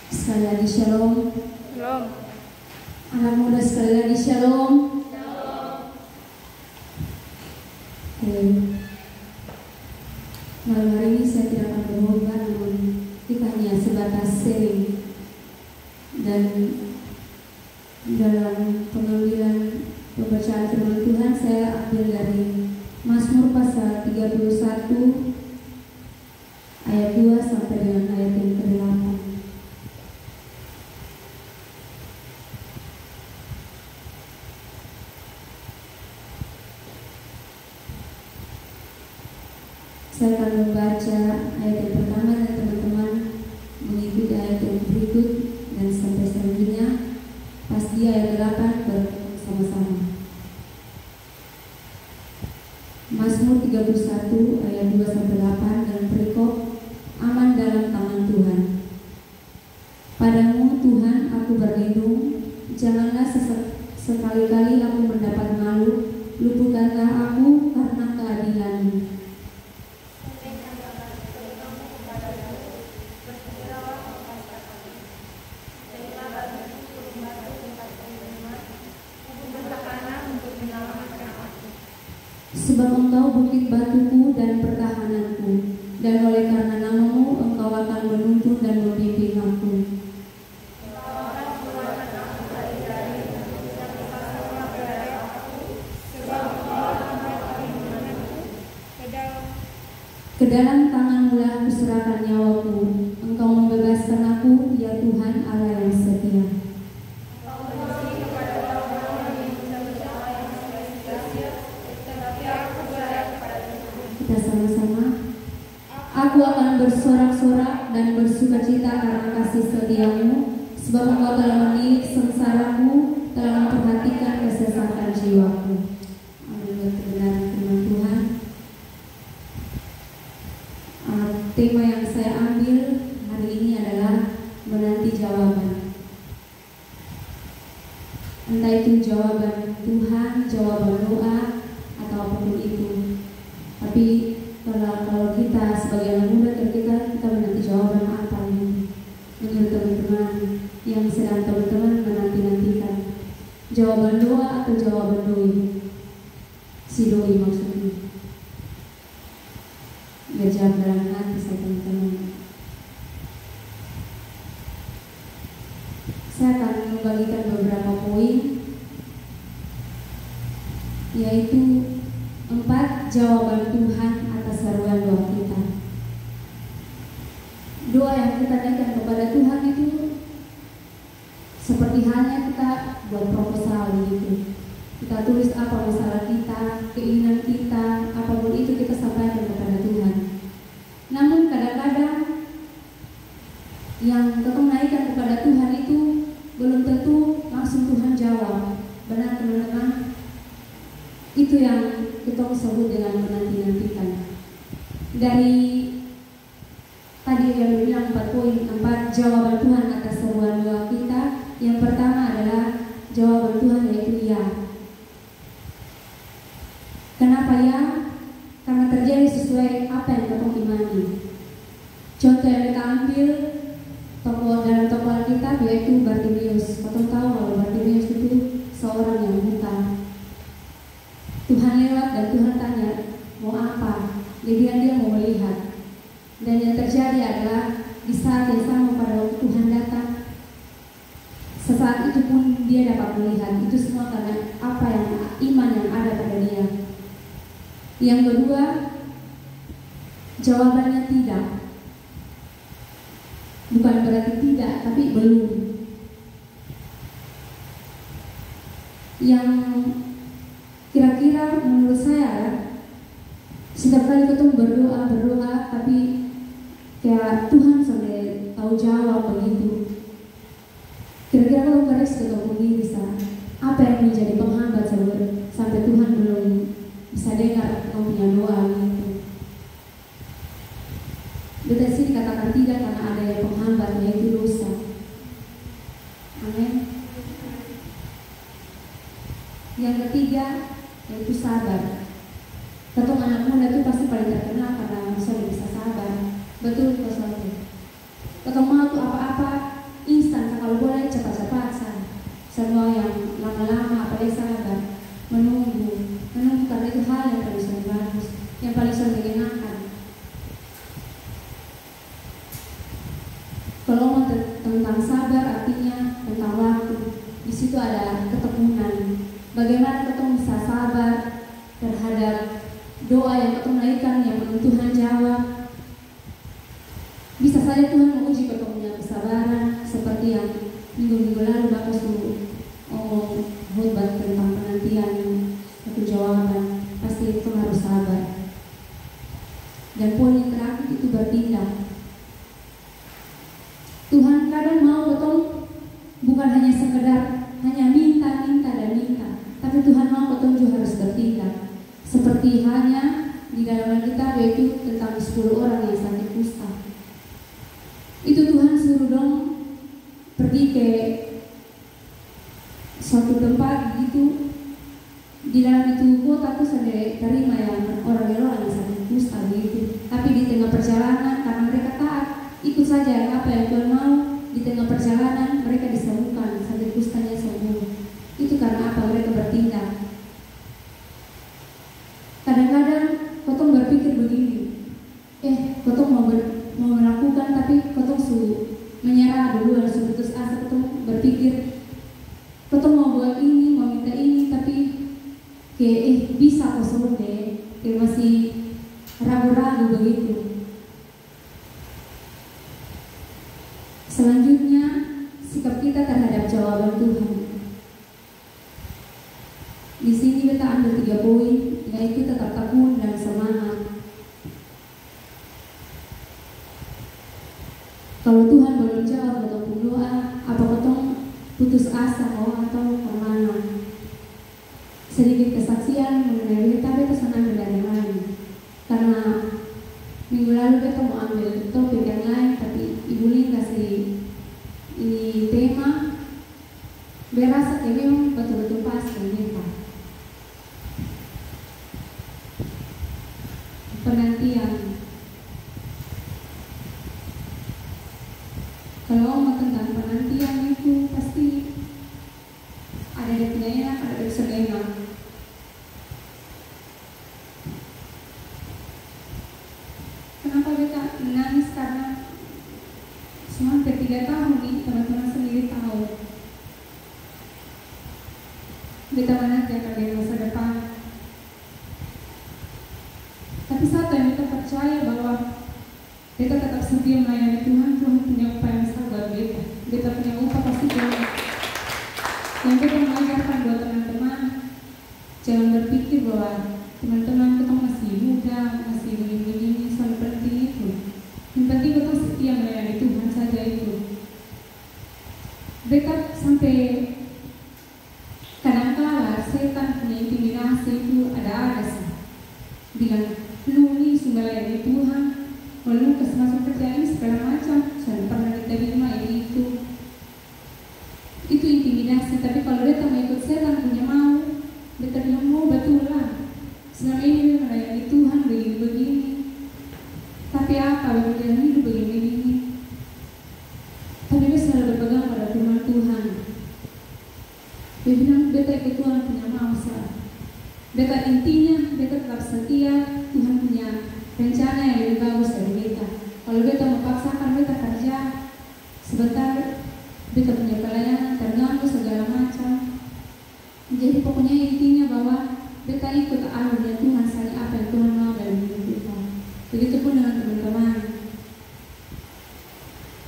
Sekali lagi shalom. Shalom. Anak muda sekali lagi shalom. Malam hari ini saya tidak akan berkhotbah, namun kita hanya sebatas sharing. Dan dalam pengambilan pembacaan firman Tuhan saya ambil dari Mazmur pasal 31 ayat 2 sampai dengan ayat yang ke-8. Saya akan membaca ayat yang pertama dan teman-teman mengikuti ayat yang berikut dan sampai selanjutnya pas di ayat 8 bersama-sama. Mazmur 31 ayat 2 sampai 8 dan perikop aman dalam tangan Tuhan. Padamu Tuhan aku berlindung, janganlah sekali-kali aku mendapat malu, luputkanlah aku karena keadilan-Mu. Sebab Engkau bukit batuku dan pertahananku, dan oleh karena nama-Mu Engkau akan menuntun dan membimbing aku. Ke dalam tangan-Mu kuserahkan nyawaku, Engkau membebaskan aku, ya Tuhan Allah yang setia. Kita sama-sama. Aku akan bersorak-sorak dan bersukacita karena kasih setia-Mu, sebab Engkau telah menilik sengsaraku, telah memperhatikan kesesakan jiwaku. Amin. Kebenaran firman Tuhan. Tema yang saya ambil hari ini adalah menanti jawaban. Entah itu jawaban Tuhan, jawaban doa, atau apapun itu. Tapi kalau kita sebagai anak muda kita menanti jawaban apa ini? Menurut teman-teman yang sedang teman-teman menanti-nantikan, jawaban doa atau jawaban doi? Si doi maksudnya. Biar jawab dalam hati saya teman-teman. Saya akan membagikan beberapa poin, yaitu 4 jawaban Tuhan atas seruan doa kita. Doa yang kita naikkan kepada Tuhan itu seperti halnya kita buat proposal gitu. Kita tulis apa masalah kita, keinginan kita, apapun itu kita sampaikan kepada Tuhan. Namun kadang-kadang yang kita naikkan kepada Tuhan itu belum tentu langsung Tuhan jawab. Benar teman-teman? Itu yang kita sebut dengan menanti-nantikan. Dari tadi yang bilang 4 poin, 4 jawaban Tuhan atas seruan doa kita. Yang pertama adalah jawaban Tuhan yaitu ya. Kenapa ya? Karena terjadi sesuai apa yang kita imani. Contoh yang kita ambil dalam tokoh kita yaitu Bartimeus. Kita tahu kalau Bartimeus itu seorang yang buta. Tuhan lewat dan Tuhan tanya mau apa? Jadi dia mau melihat. Dan yang terjadi adalah di saat yang sama pada waktu Tuhan datang, sesaat itu pun dia dapat melihat. Itu semua karena apa yang iman yang ada pada dia. Yang kedua, jawabannya tidak. Bukan berarti tidak, tapi belum. Yang kira-kira menurut saya, setiap kali kita berdoa, tapi kayak Tuhan sampai tahu jawab begitu. Kira-kira kalau garis ketemu diri apa yang menjadi penghambat sampai Tuhan belum bisa dengar kamu punya doa gitu. Betul sih dikatakan tidak karena ada yang penghambat yaitu dosa. Amin. Yang ketiga yaitu sabar. Ketua anak muda itu pasti paling terkenal karena bisa sabar. Betul pasal. Ketemu mau tuh apa-apa instan, kalau boleh cepat-cepat sah. Semua yang lama-lama apalagi sabar menunggu karena itu hal yang paling sering bagus, yang paling sering menyenangkan. Kalau mau tentang sabar artinya tentang waktu. Di situ ada ketekunan. Bagaimana kita bisa sabar terhadap doa yang kita naikkan yang belum Tuhan jawab. Bisa saja Tuhan menguji kita punya kesabaran, seperti yang minggu-minggu lalu Bapak suruh ngomong khotbah tentang penantian satu jawaban. Pasti itu harus sabar. Dan poin yang terakhir itu bertindak. Tuhan kadang mau betul bukan hanya sekedar hanya minta dan minta, tapi Tuhan mau betul juga harus bertindak. Seperti hanya di dalam kita yaitu tentang 10 orang yang sakit kusta. Itu Tuhan suruh dong pergi ke suatu tempat gitu. Di dalam itu kota tuh sendiri terima yang orang-orang yang sakit kusta gitu. Tapi di tengah perjalanan karena mereka taat, ikut saja apa yang Tuhan mau. Di tengah perjalanan mereka disembuhkan, sakit kustanya sembuh. Itu karena apa? Mereka bertindak. Kadang-kadang kotong berpikir begini, kotong mau melakukan tapi kotong menyerah dulu, harus putus asa. Kotong berpikir kotong mau buat ini, mau minta ini, tapi bisa kosong deh, masih ragu-ragu begitu. Selanjutnya sikap kita terhadap jawaban Tuhan. Di sini kita ambil 3 poin, yaitu tetap tekun dan semangat. Kalau Tuhan belum jawab ataupun doa, apa ketong putus asa atau kemana? Sedikit kesaksian mengenai kita senang dari lain. Karena minggu lalu kita mau ambil topik yang lain, tapi Ibu Lin kasih ini tema, berasa memang betul-betul pas dengan kita. Penantian. Kalau ngomong tentang penantian itu pasti ada yang punya enak, ada yang sedang. Kenapa kita menangis? Karena selama 3 tahun ini teman-teman sendiri tahu kita menanti akan di masa depan. Tapi saat yang kita percaya bahwa kita tetap setia melayani Tuhan, Tuhan punya upah yang besar buat kita. Kita punya upah pasti Tuhan. Yang kita mengajarkan buat teman-teman, jangan berpikir bahwa teman-teman kita masih muda, masih begini-begini, soal penting itu. Yang penting kita setia melayani Tuhan saja itu. Mereka sampai kadang-kala setan punya intimidasi itu ada sih. Bilang, lu nih sudah melayani Tuhan, lalu masuk kerja ini segala macam, saya pernah diterima ini itu. Itu intimidasi. Tapi kalau dia tak ikut setan punya mau, dia bilang mau betul lah. Selama ini dia melayani Tuhan begini-begini. Tapi apa dia hidup begini-begini? Tapi dia selalu berpegang pada firman Tuhan. Dia bilang beta ikut Tuhan punya mau sah. Beta intinya beta tetap setia. Tuhan punya rencana yang lebih bagus dari beta. Kalau beta memaksakan beta kerja sebentar, beta punya pelayanan terganggu segala macam. Jadi pokoknya intinya bahwa beta ikut alurnya Tuhan saja, apa yang Tuhan mau dalam hidup kita. Begitupun dengan teman-teman.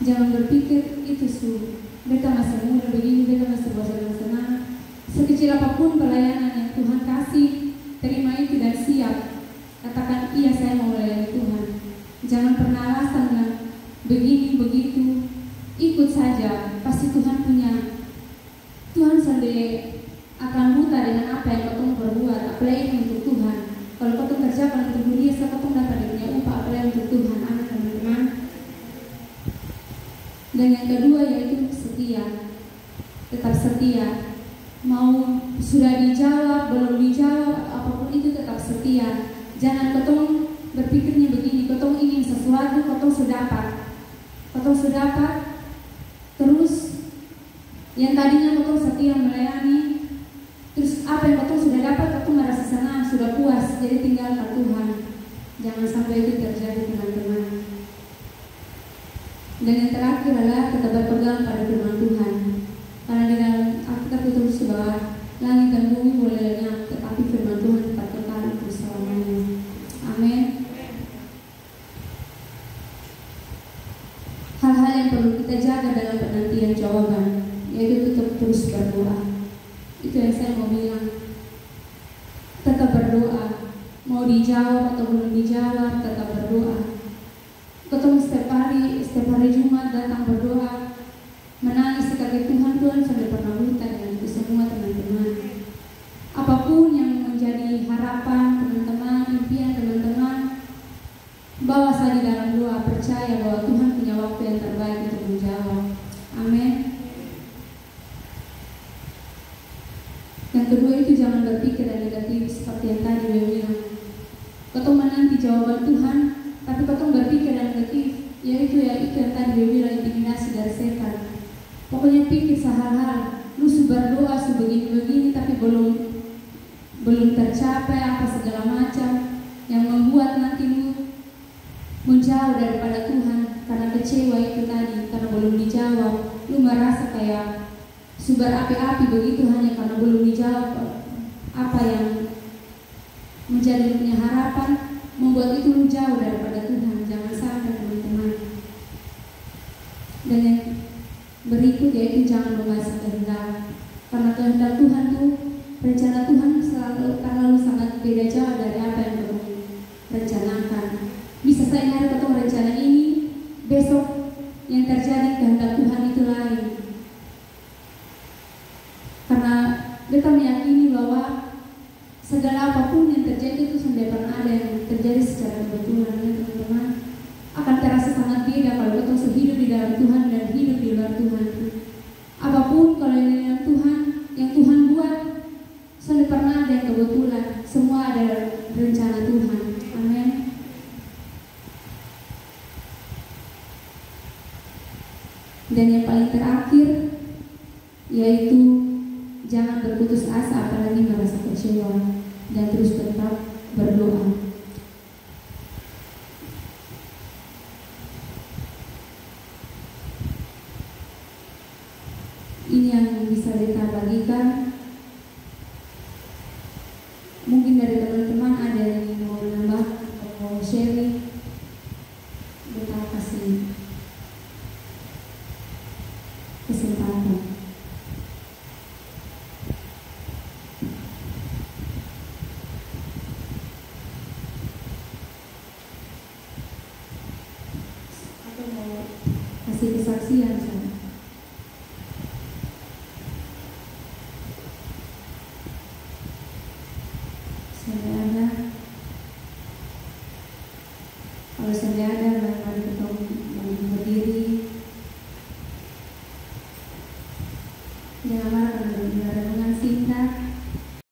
Jangan berpikir itu beta masih muda begini, beta masih bosan-bosan. Sekecil apapun pelayanan yang Tuhan kasih, terima itu dan siap. Katakan iya, saya mau melayani Tuhan. Jangan pernah alasan yang begini begitu. Ikut saja, pasti Tuhan punya. Tuhan sendiri akan buta dengan apa yang kau berbuat, apalagi untuk Tuhan. Kalau kau kerjakan untuk dunia, kau dapat punya upah, apalagi untuk Tuhan. Amin, teman-teman. Dan yang kedua yaitu setia. Tetap setia. Mau sudah dijawab, belum dijawab, apapun itu tetap setia. Jangan ketong berpikirnya begini, ketong ingin sesuatu sesuatu kotong sudah dapat, terus yang tadinya kotong setia melayani, terus apa yang kotong sudah dapat kotong merasa senang, sudah puas, jadi tinggalkan Tuhan. Jangan sampai itu terjadi, teman-teman. Dan yang terakhir adalah tetap berpegang pada firman Tuhan. Karena di dalam Alkitab tertulis bahwa langit dan bumi boleh lenyap, tetapi firman Tuhan tetap kekal untuk selamanya. Amin. Hal-hal yang perlu kita jaga dalam penantian jawaban, yaitu tetap terus berdoa. Itu yang saya mau bilang. Tetap berdoa. Mau dijawab atau belum dijawab, tetap berdoa. Ketemu setiap hari Jumat datang berdoa, menangis sekali Tuhan sampai pernah buta dengan itu semua, teman-teman. Apapun yang menjadi harapan teman-teman, impian teman-teman, bawa saja dalam doa, percaya bahwa Tuhan punya waktu yang terbaik untuk menjawab. Amin. Yang kedua itu jangan berpikir yang negatif seperti yang tadi dia bilang. Ketemu menanti jawaban Tuhan, tapi ketemu berpikir yang negatif, yaitu yang tadi dia bilang, intimidasi dari setan. Pokoknya pikir sehal-hal, lu berdoa sebegini-begini tapi belum tercapai apa segala macam, yang membuat nanti lu menjauh daripada Tuhan karena kecewa itu tadi, karena belum dijawab. Lu merasa kayak berapi-api begitu hanya karena belum dijawab apa yang menjadi punya harapan, membuat itu lu jauh daripada Tuhan. Jangan sampai, teman-teman. Dan yang berikut yaitu jangan memaksa kehendak, karena kehendak Tuhan tuh, rencana Tuhan selalu sangat beda jauh dari apa yang kamu rencanakan. Bisa saya hari ketemu rencana ini, besok yang terjadi kehendak Tuhan itu lain. Karena kita meyakini bahwa segala apapun yang terjadi itu sudah pernah ada yang terjadi secara kebetulan, ya teman-teman. Akan terasa sangat beda kalau kita hidup di dalam Tuhan dan hidup di luar Tuhan. Apapun kalau yang di dalam Tuhan, yang Tuhan buat, sudah pernah ada yang kebetulan. Semua ada rencana Tuhan. Amin. Dan yang paling terakhir yaitu jangan berputus asa apalagi merasa kecewa, dan terus tetap berdoa. Ini yang bisa kita bagikan. Mungkin dari teman-teman ada yang mau menambah atau mau sharing, kita kasih kesempatan. Atau mau kasih kesaksian saya. Kalau saya ada, mari kita berdiri. Jangan marah karena dengan singkat.